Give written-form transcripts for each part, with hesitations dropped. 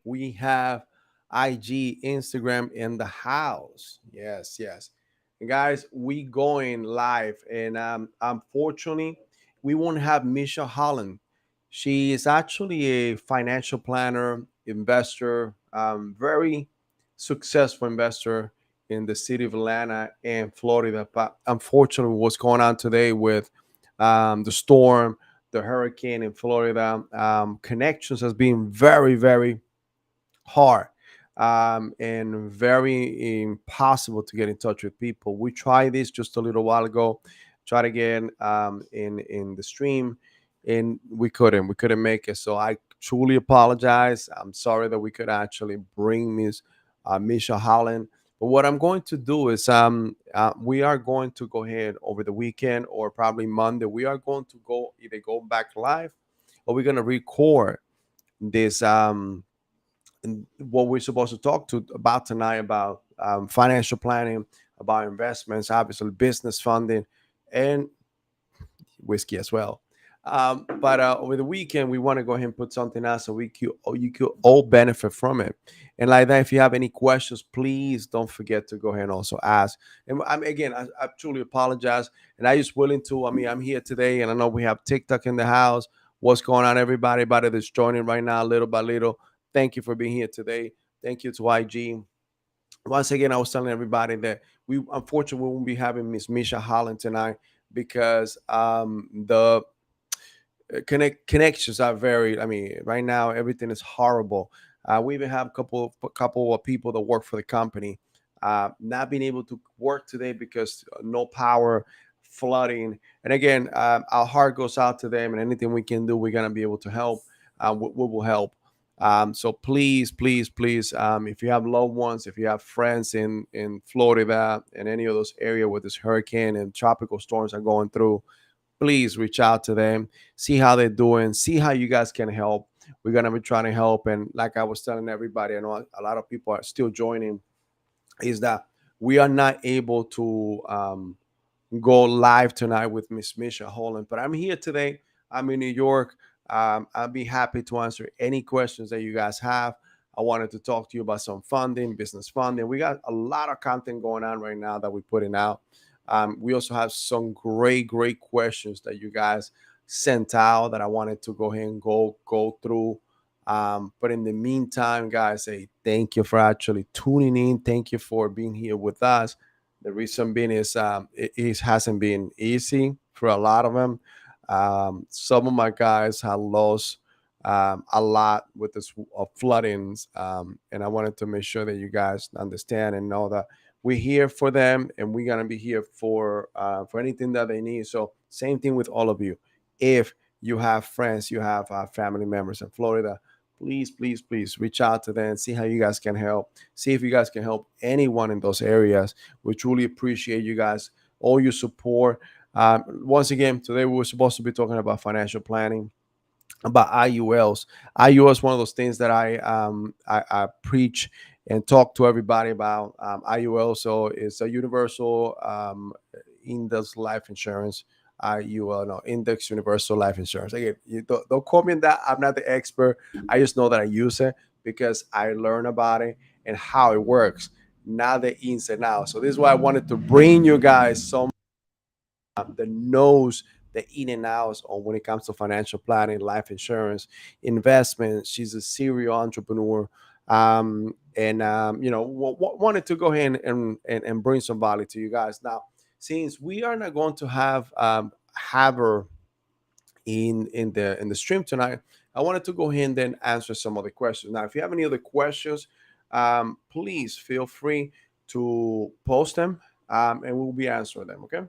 We have IG, Instagram in the house. Yes, yes. And guys, we going live, and unfortunately, we won't have Misha Holland. She is actually a financial planner, investor, very successful investor in the city of Atlanta and Florida. But unfortunately, what's going on today with the storm, the hurricane in Florida, connections has been very, very hard, and very impossible to get in touch with people. We tried this just a little while ago, tried again in the stream, and we couldn't make it. So I truly apologize. I'm sorry that we could actually bring Miss Misha Holland. But what I'm going to do is we are going to go ahead over the weekend or probably Monday. We are going to go either go back live or we're going to record this and what we're supposed to talk to about tonight about financial planning, about investments, obviously business funding, and whiskey as well. But over the weekend, we want to go ahead and put something out so you could all benefit from it. And like that, if you have any questions, please don't forget to go ahead and also ask. And again, I truly apologize, and I just willing to. I mean, I'm here today, and I know we have TikTok in the house. What's going on, everybody? Everybody that's joining right now, little by little. Thank you for being here today. Thank you to IG. Once again, I was telling everybody that we unfortunately won't be having Miss Misha Holland tonight because the connections are very. I mean, right now everything is horrible. We even have a couple of people that work for the company not being able to work today because no power, flooding, and again, our heart goes out to them, and anything we can do, we're gonna be able to help. We will help. So please, please, please, if you have loved ones, if you have friends in Florida and any of those areas where this hurricane and tropical storms are going through, please reach out to them, see how they're doing, see how you guys can help. We're gonna be trying to help, and like I was telling everybody, I know a lot of people are still joining. Is that we are not able to go live tonight with Miss Misha Holland, but I'm here today. I'm in New York. I'll be happy to answer any questions that you guys have. I wanted to talk to you about some funding, business funding. We got a lot of content going on right now that we're putting out. We also have some great, great questions that you guys sent out that I wanted to go ahead and go through. But in the meantime, guys, say thank you for actually tuning in. Thank you for being here with us. The reason being is it hasn't been easy for a lot of them. Some of my guys have lost a lot with this floodings, and I wanted to make sure that you guys understand and know that we're here for them, and we're gonna be here for anything that they need. So same thing with all of you. If you have friends, you have family members in Florida, please, please, please reach out to them, see how you guys can help, see if you guys can help anyone in those areas. We truly appreciate you guys, all your support. Once again, today we were supposed to be talking about financial planning, about IULs. IUL is one of those things that I preach and talk to everybody about. IUL, so it's a universal index life insurance. IUL, no, index universal life insurance. Again, you don't quote me on that. I'm not the expert. I just know that I use it because I learn about it and how it works, not the ins and outs. So this is why I wanted to bring you guys some that knows the in and outs on when it comes to financial planning, life insurance, investment. She's a serial entrepreneur, and wanted to go ahead and bring some value to you guys. Now, since we are not going to have her in the stream tonight, I wanted to go ahead and then answer some other questions. Now, if you have any other questions, please feel free to post them, and we'll be answering them. Okay.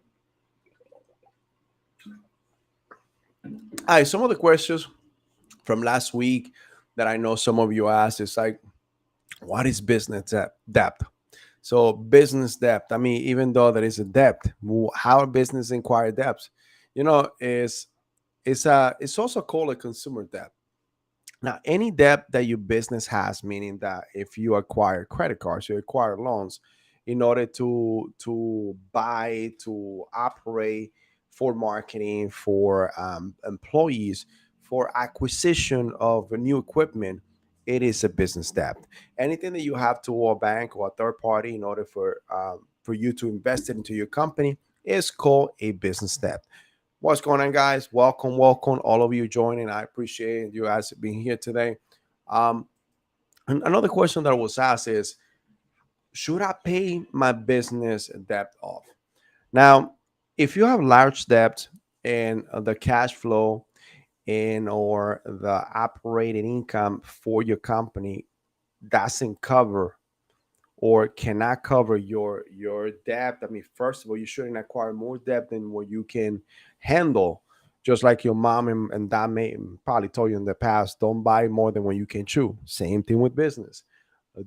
All right, some of the questions from last week that I know some of you asked is like, what is business debt? So business debt. I mean, even though there is a debt, how business inquire debts, is it's also called a consumer debt. Now, any debt that your business has, meaning that if you acquire credit cards, you acquire loans in order to buy, to operate, for marketing, for employees, for acquisition of new equipment, it is a business debt. Anything that you have to a bank or a third party in order for you to invest it into your company is called a business debt. What's going on, guys? Welcome, welcome, all of you joining. I appreciate you guys being here today. Um, Another question that I was asked is, should I pay my business debt off? Now, if you have large debt and the cash flow and or the operating income for your company doesn't cover or cannot cover your debt, I mean, first of all, you shouldn't acquire more debt than what you can handle. Just like your mom and dad may probably told you in the past, don't buy more than what you can chew. Same thing with business.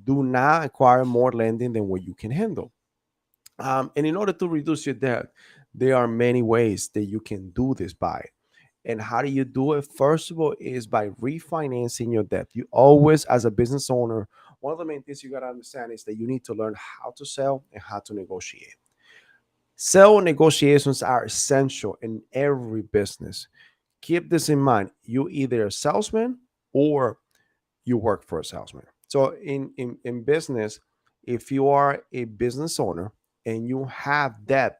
Do not acquire more lending than what you can handle. And in order to reduce your debt, there are many ways that you can do this by. And how do you do it? First of all, is by refinancing your debt. You always, as a business owner, one of the main things you got to understand is that you need to learn how to sell and how to negotiate. Sell negotiations are essential in every business. Keep this in mind. You either a salesman or you work for a salesman. So in business, if you are a business owner and you have debt,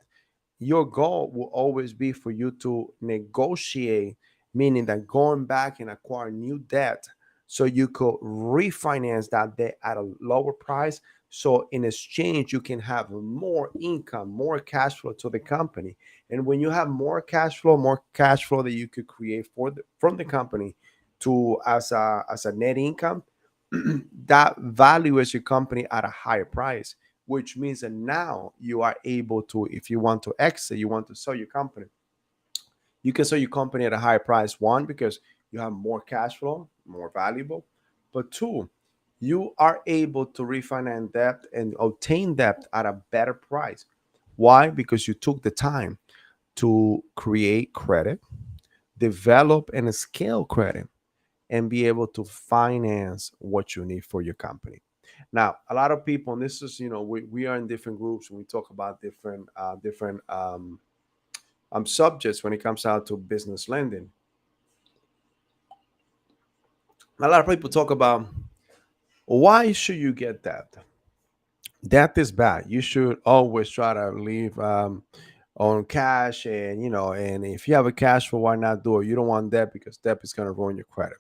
your goal will always be for you to negotiate, meaning that going back and acquire new debt so you could refinance that debt at a lower price. So in exchange, you can have more income, more cash flow to the company. And when you have more cash flow that you could create from the company to as a net income, that values your company at a higher price, which means that now you are able to, if you want to exit, you want to sell your company, you can sell your company at a higher price. One, because you have more cash flow, more valuable. But two, you are able to refinance debt and obtain debt at a better price. Why? Because you took the time to create credit, develop and scale credit, and be able to finance what you need for your company. Now, a lot of people, and this is, we are in different groups and we talk about different subjects when it comes out to business lending. A lot of people talk about, why should you get that? Debt is bad. You should always try to leave on cash, and and if you have a cash flow, why not do it? You don't want debt because debt is going to ruin your credit.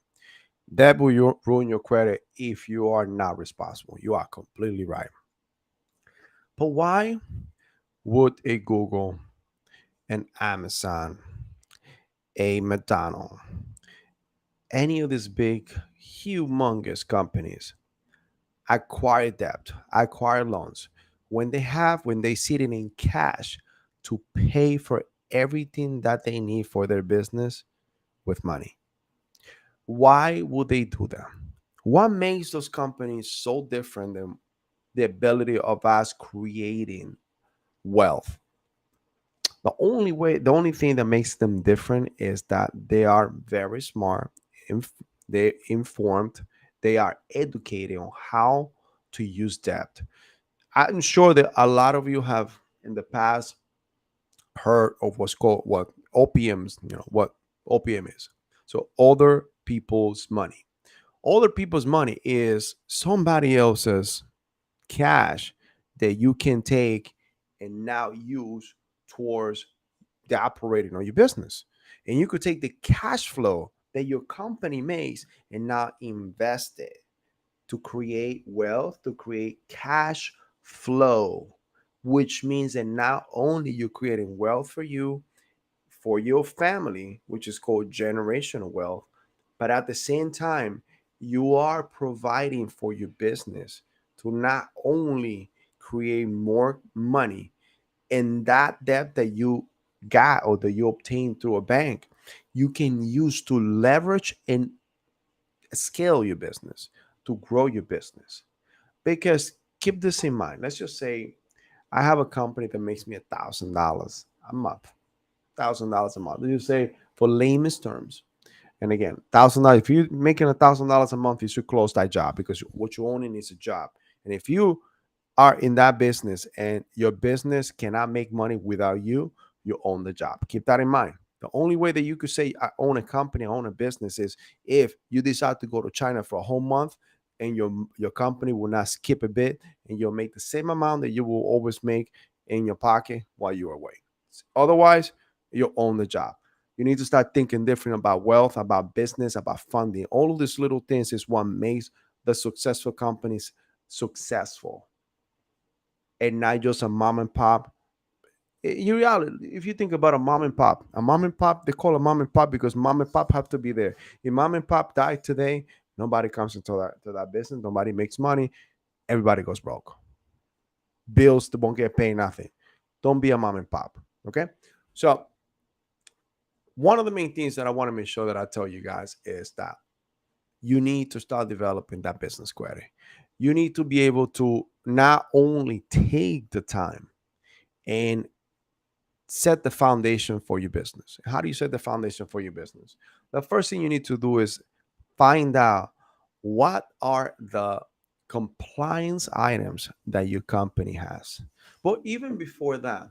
That will ruin your credit if you are not responsible. You are completely right. But why would a Google, an Amazon, a McDonald, any of these big, humongous companies acquire debt, acquire loans when they sit in cash to pay for everything that they need for their business with money? Why would they do that? What makes those companies so different than the ability of us creating wealth? The only thing that makes them different is that they are very smart, inf- they're informed, they are educated on how to use debt. I'm sure that a lot of you have in the past heard of what's called what OPMs, what OPM is. So other people's money. Other people's money is somebody else's cash that you can take and now use towards the operating of your business. And you could take the cash flow that your company makes and now invest it to create wealth, to create cash flow, which means that not only you're creating wealth for you, for your family, which is called generational wealth, but at the same time, you are providing for your business to not only create more money, and that debt that you got or that you obtained through a bank, you can use to leverage and scale your business, to grow your business. Because keep this in mind. Let's just say I have a company that makes me $1,000 a month. $1,000 a month. You say for layman's terms. And again, $1,000. If you're making $1,000 a month, you should close that job because what you're owning is a job. And if you are in that business and your business cannot make money without you, you own the job. Keep that in mind. The only way that you could say I own a company, I own a business is if you decide to go to China for a whole month, and your company will not skip a bit, and you'll make the same amount that you will always make in your pocket while you're away. Otherwise, you'll own the job. You need to start thinking different about wealth, about business, about funding. All of these little things is what makes the successful companies successful, and not just a mom and pop. In reality, if you think about a mom and pop, they call a mom and pop because mom and pop have to be there. If mom and pop die today, nobody comes into that business. Nobody makes money. Everybody goes broke. Bills they won't get paid. Nothing. Don't be a mom and pop. Okay. So one of the main things that I want to make sure that I tell you guys is that you need to start developing that business credit. You need to be able to not only take the time and set the foundation for your business. How do you set the foundation for your business? The first thing you need to do is find out what are the compliance items that your company has. But even before that,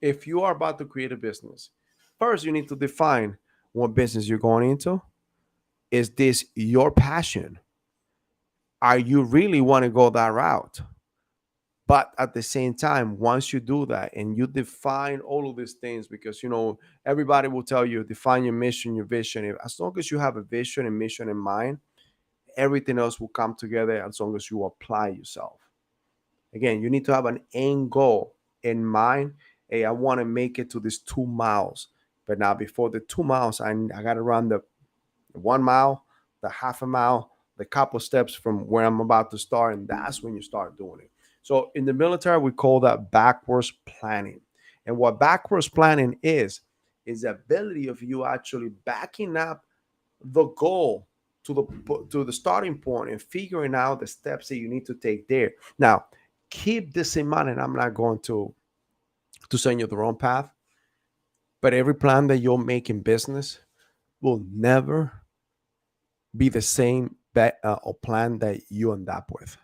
if you are about to create a business, first you need to define what business you're going into. Is this your passion? Are you really want to go that route? But at the same time, once you do that and you define all of these things, because everybody will tell you define your mission, your vision. As long as you have a vision and mission in mind, everything else will come together as long as you apply yourself. Again, you need to have an end goal in mind. Hey, I want to make it to this 2 miles. But now before the 2 miles, I got to run the 1 mile, the half a mile, the couple steps from where I'm about to start. And that's when you start doing it. So in the military, we call that backwards planning. And what backwards planning is the ability of you actually backing up the goal to the starting point and figuring out the steps that you need to take there. Now, keep this in mind, and I'm not going to send you the wrong path, but every plan that you'll make in business will never be the same or plan that you end up with.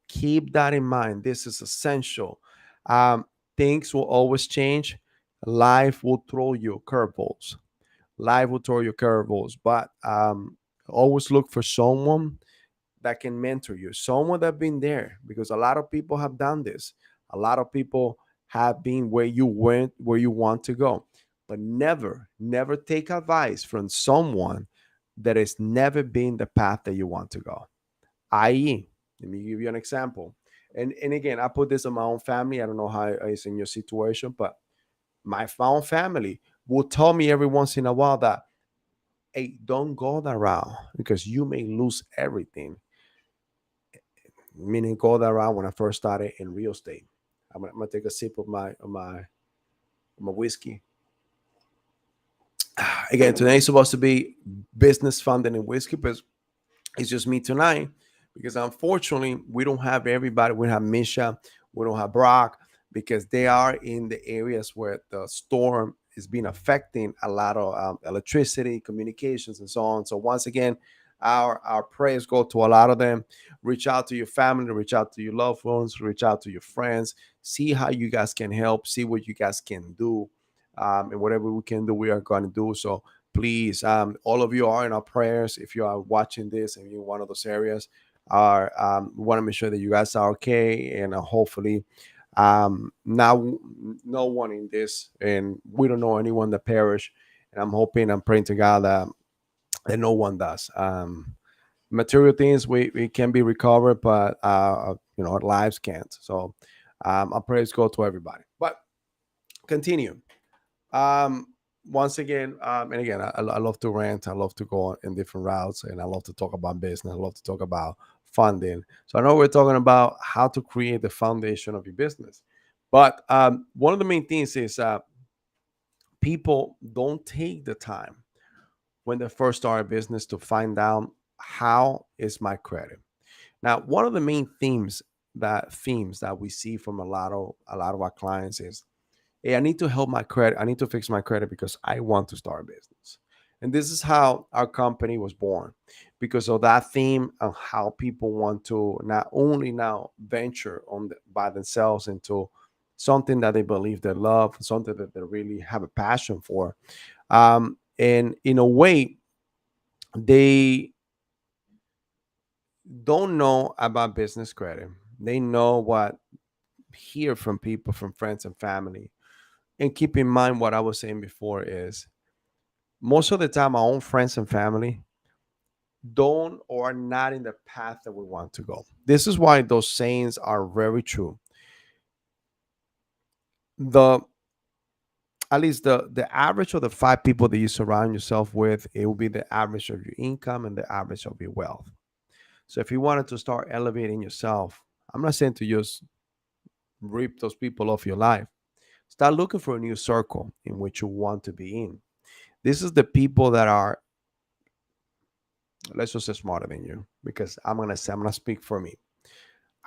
Keep that in mind. This is essential. Um, Things will always change. Life will throw you curveballs. Life will throw you curveballs, but always look for someone that can mentor you, someone that's been there, because a lot of people have done this. A lot of people have been where you went, where you want to go, but never take advice from someone that has never been the path that you want to go. I.e., let me give you an example. And again, I put this on my own family. I don't know how it's in your situation, but my own family will tell me every once in a while that, hey, don't go that route because you may lose everything. Meaning go that route when I first started in real estate. I'm gonna take a sip of my whiskey. Again, today is supposed to be business funding and whiskey, but it's just me tonight because unfortunately we don't have everybody. We have Misha, we don't have Brock because they are in the areas where the storm is been affecting a lot of electricity, communications, and so on. So once again, our prayers go to a lot of them. Reach out to your family, reach out to your loved ones, reach out to your friends. See how you guys can help. See what you guys can do, and whatever we can do, we are going to do. So please, all of you are in our prayers. If you are watching this and you're in one of those areas, are we want to make sure that you guys are okay, and hopefully now no one in this, and we don't know anyone that perish, and I'm hoping, I'm praying to God that no one does. Material things we can be recovered, but our lives can't. So our prayers go to everybody, but continue. um Once again, and again, I love to rant, I love to go in different routes, and I love to talk about business, I love to talk about funding. So I know we're talking about how to create the foundation of your business, but one of the main things is people don't take the time when they first start a business to find out how is my credit. Now, one of the main themes that we see from a lot of our clients is, hey, I need to help my credit. I need to fix my credit because I want to start a business. And this is how our company was born, because of that theme of how people want to not only now venture by themselves into something that they believe they love, something that they really have a passion for. And in a way, they don't know about business credit. They know what hear from people, from friends and family. And keep in mind what I was saying before is most of the time our own friends and family don't or are not in the path that we want to go. This is why those sayings are very true. The At least the average of the five people that you surround yourself with, it will be the average of your income and the average of your wealth. So if you wanted to start elevating yourself, I'm not saying to just rip those people off your life. Start looking for a new circle in which you want to be in. This is the people that are, let's just say, smarter than you, because I'm gonna speak for me.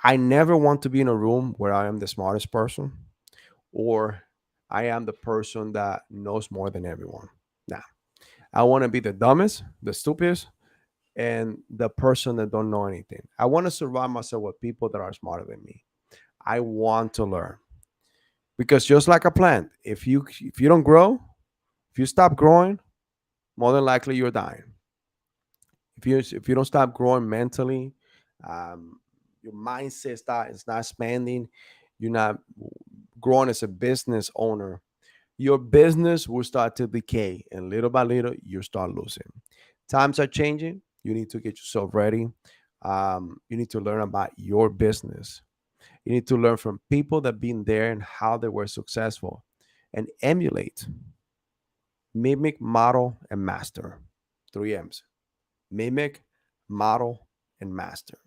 I never want to be in a room where I am the smartest person or I am the person that knows more than everyone. Nah, I want to be the dumbest, the stupidest, and the person that don't know anything. I want to surround myself with people that are smarter than me. I want to learn because just like a plant, if you don't grow, if you stop growing, more than likely you're dying. If you don't stop growing mentally, um, your mindset is not expanding. You're not growing as a business owner. Your business will start to decay, and little by little, you start losing. Times are changing. You need to get yourself ready. You need to learn about your business. You need to learn from people that been there and how they were successful, and emulate, mimic, model, and master. Three M's: mimic, model, and master.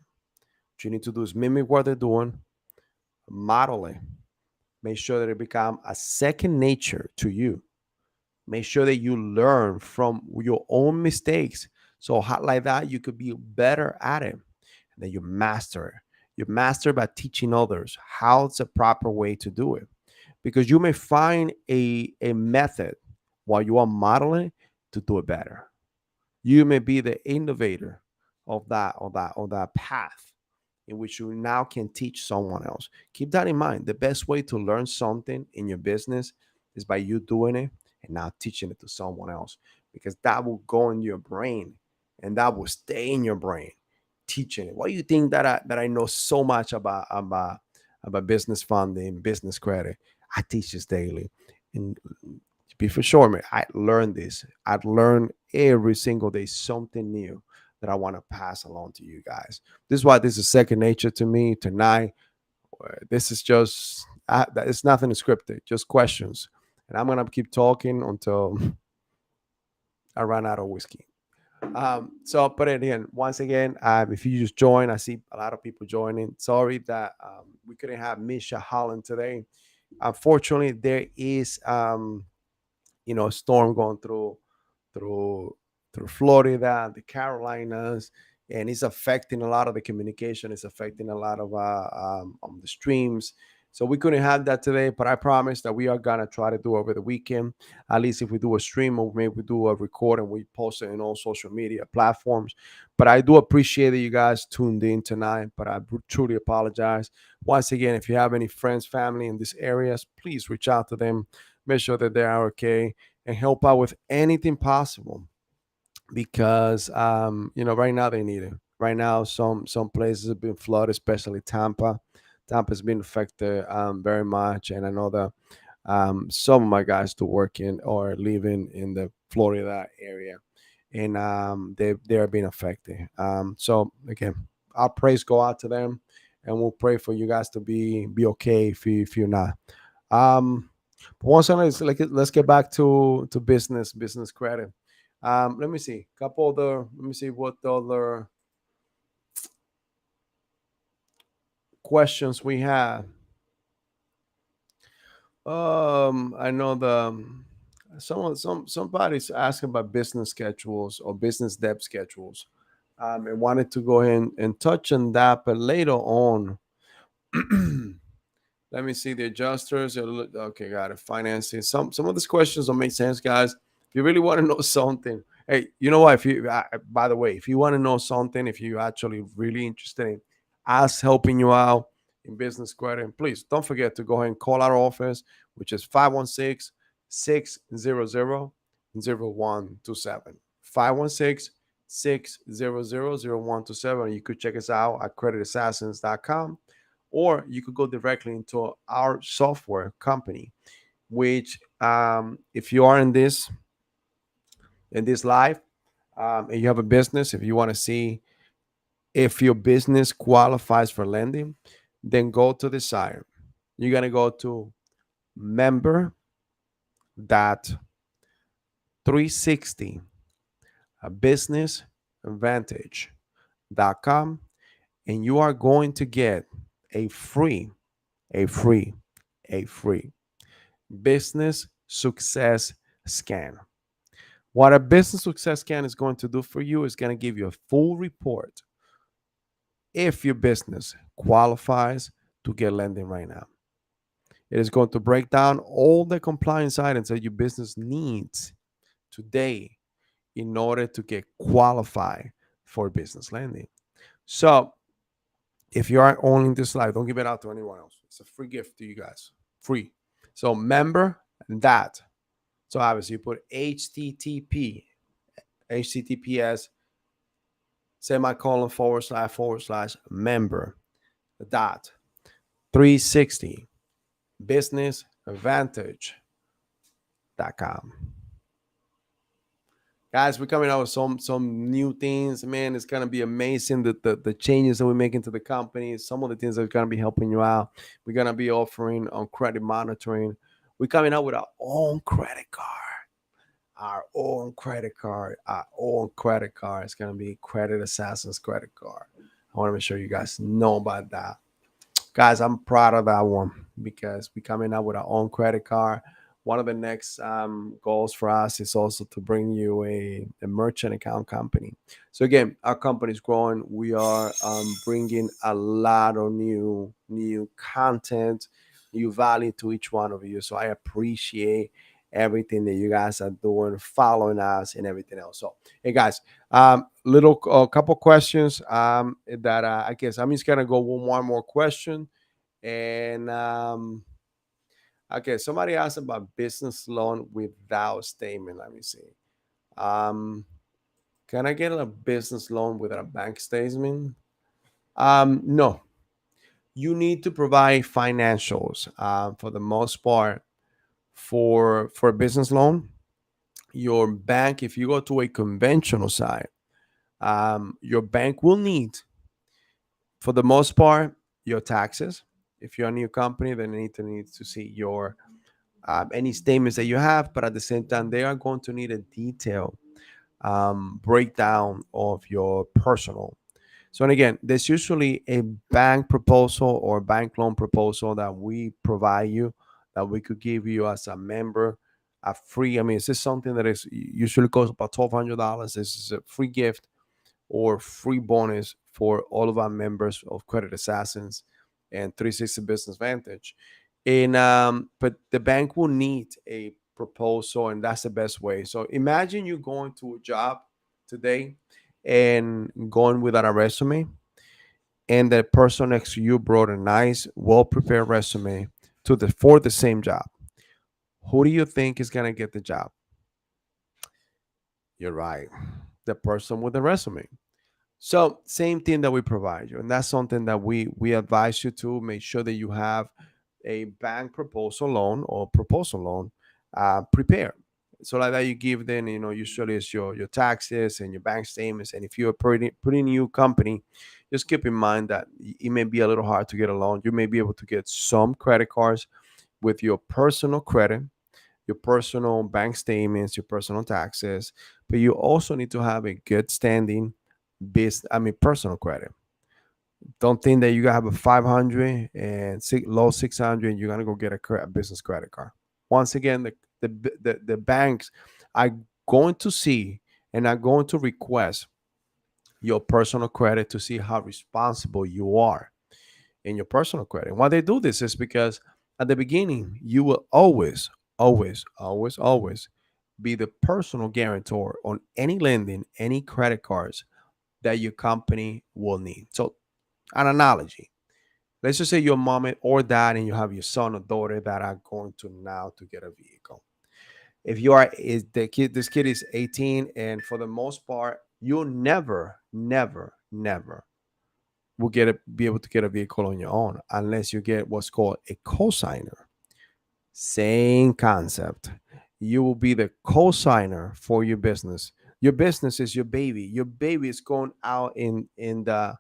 What you need to do is mimic what they're doing, model it, make sure that it become a second nature to you. Make sure that you learn from your own mistakes. So like that, you could be better at it. And then you master it. You master by teaching others how it's a proper way to do it. Because you may find a method while you are modeling to do it better. You may be the innovator of that path in which you now can teach someone else. Keep that in mind. The best way to learn something in your business is by you doing it and now teaching it to someone else, because that will go in your brain and that will stay in your brain. Teaching it. Why do you think that I know so much about business funding, business credit? I teach this daily. And be for sure, man, I learned this. I'd learn every single day something new that I want to pass along to you guys. This is why this is second nature to me tonight. This is just, it's nothing scripted, just questions. And I'm going to keep talking until I run out of whiskey. So I'll put it in once again. If you just join, I see a lot of people joining. Sorry that we couldn't have Misha Holland today. Unfortunately, there is a storm going through through Florida, the Carolinas, and it's affecting a lot of the communication. It's affecting a lot of the streams. So we couldn't have that today, but I promise that we are gonna try to do over the weekend. At least if we do a stream or maybe we do a record and we post it in all social media platforms. But I do appreciate that you guys tuned in tonight. But I truly apologize once again. If you have any friends, family in these areas, please reach out to them. Make sure that they are okay and help out with anything possible, because right now they need it. Right now, some places have been flooded, especially Tampa. Tampa's been affected very much, and I know that some of my guys to work in or living in the Florida area, and they are being affected. So again, our praise go out to them, and we'll pray for you guys to be okay if you're not. Um, but once again, let's get back to business credit. Let me see. Let me see what the other questions we have. I know somebody's asking about business schedules or business debt schedules, and wanted to go in and touch on that, but later on. Let me see the adjusters. Okay, got it. Financing. Some of these questions don't make sense, guys. If you really want to know something, hey, you know what? If you, by the way, if you want to know something, if you actually really interested in us helping you out in business credit, please don't forget to go ahead and call our office, which is 516 600 0127. 516 6000127. You could check us out at creditassassins.com, or you could go directly into our software company, which if you are in this live, and you have a business, if you want to see if your business qualifies for lending, then go to the site. You're going to go to member dot 360 business advantage.com, and you are going to get a free a free a free business success scan. What a business success scan is going to do for you is going to give you a full report if your business qualifies to get lending right now. It is going to break down all the compliance items that your business needs today in order to get qualified for business lending. So if you are owning this live, don't give it out to anyone else. It's a free gift to you guys. Free. So member that. So obviously you put https semicolon forward slash member dot 360 businessadvantage.com. Guys, we're coming out with some new things, man. It's gonna be amazing, the changes that we're making to the company, some of the things that are gonna be helping you out. We're gonna be offering on credit monitoring. We're coming out with our own credit card. Our own credit card. It's gonna be Credit Assassin's credit card. I want to make sure you guys know about that. Guys, I'm proud of that one because we're coming out with our own credit card. One of the next goals for us is also to bring you a merchant account company. So again, our company is growing. We are bringing a lot of new content, new value to each one of you. So I appreciate everything that you guys are doing, following us, and everything else. So hey guys, little couple questions that I guess I'm just gonna go one more question, and okay, somebody asked about business loan without statement. Let me see. Um, can I get a business loan without a bank statement? No. You need to provide financials. For the most part, for a business loan, your bank, if you go to a conventional side, your bank will need, for the most part, your taxes. If you're a new company, then they need to see your any statements that you have, but at the same time, they are going to need a detailed breakdown of your personal. So, and again, there's usually a bank proposal or bank loan proposal that we provide you, that we could give you as a member, a free. I mean, is this something that is usually costs about $1,200? This is a free gift or free bonus for all of our members of Credit Assassins and 360 Business Vantage. And but the bank will need a proposal, and that's the best way. So imagine you going to a job today and going without a resume, and the person next to you brought a nice, well-prepared resume to the for the same job. Who do you think is gonna get the job? You're right, the person with the resume. So same thing that we provide you, and that's something that we advise you to make sure that you have a bank proposal loan or proposal loan prepared. So like that you give them, usually it's your taxes and your bank statements. And if you're a pretty new company, just keep in mind that it may be a little hard to get a loan. You may be able to get some credit cards with your personal credit, your personal bank statements, your personal taxes, but you also need to have a good standing personal credit. Don't think that you gotta have a 500 and low 600 and you're gonna go get a business credit card. Once again, the banks are going to see and are going to request your personal credit to see how responsible you are in your personal credit. Why they do this is because at the beginning you will always be the personal guarantor on any lending, any credit cards that your company will need. So an analogy. Let's just say your mom or dad and you have your son or daughter that are going to now to get a vehicle. If you are is the kid, this kid is 18, and for the most part, you'll never, never, never will be able to get a vehicle on your own unless you get what's called a cosigner. Same concept. You will be the co-signer for your business. Your business is your baby. Your baby is going out in the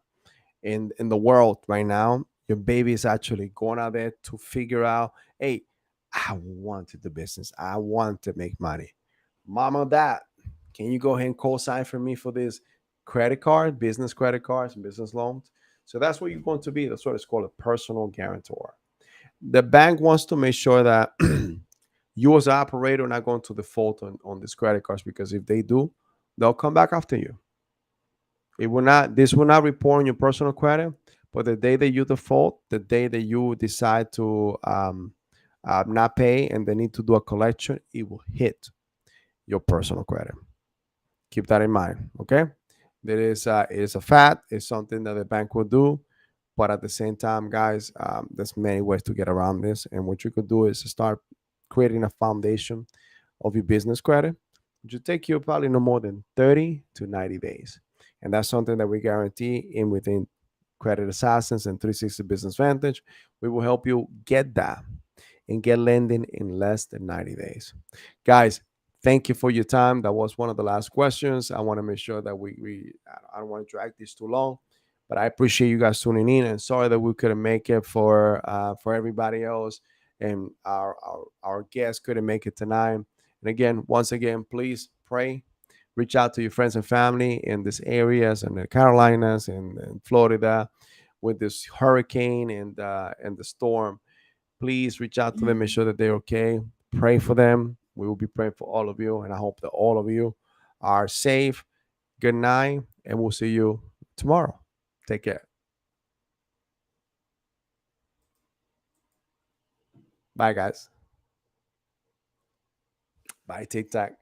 world right now. Your baby is actually going out there to figure out, hey, I wanted the business. I want to make money. Mom or dad, can you go ahead and co-sign for me for this credit card, business credit cards, and business loans? So that's what you're going to be. That's what it's called, a personal guarantor. The bank wants to make sure that you as an operator are not going to default on these credit cards, because if they do, they'll come back after you. It will not. This will not report on your personal credit, but the day that you default, the day that you decide to not pay and they need to do a collection, it will hit your personal credit. Keep that in mind. Okay, there is it is a fact. It's something that the bank will do, but at the same time, guys, there's many ways to get around this. And what you could do is start creating a foundation of your business credit, which will take you probably no more than 30 to 90 days. And that's something that we guarantee in within Credit Assassins and 360 Business Vantage. We will help you get that and get lending in less than 90 days. Guys, thank you for your time. That was one of the last questions. I want to make sure that I don't want to drag this too long, but I appreciate you guys tuning in, and sorry that we couldn't make it for everybody else, and our guests couldn't make it tonight. And again, once again, please pray, reach out to your friends and family in these areas, in the Carolinas and Florida, with this hurricane and the storm. Please reach out to them, make sure that they're okay. Pray for them. We will be praying for all of you, and I hope that all of you are safe. Good night, and we'll see you tomorrow. Take care. Bye, guys. Bye, TikTok.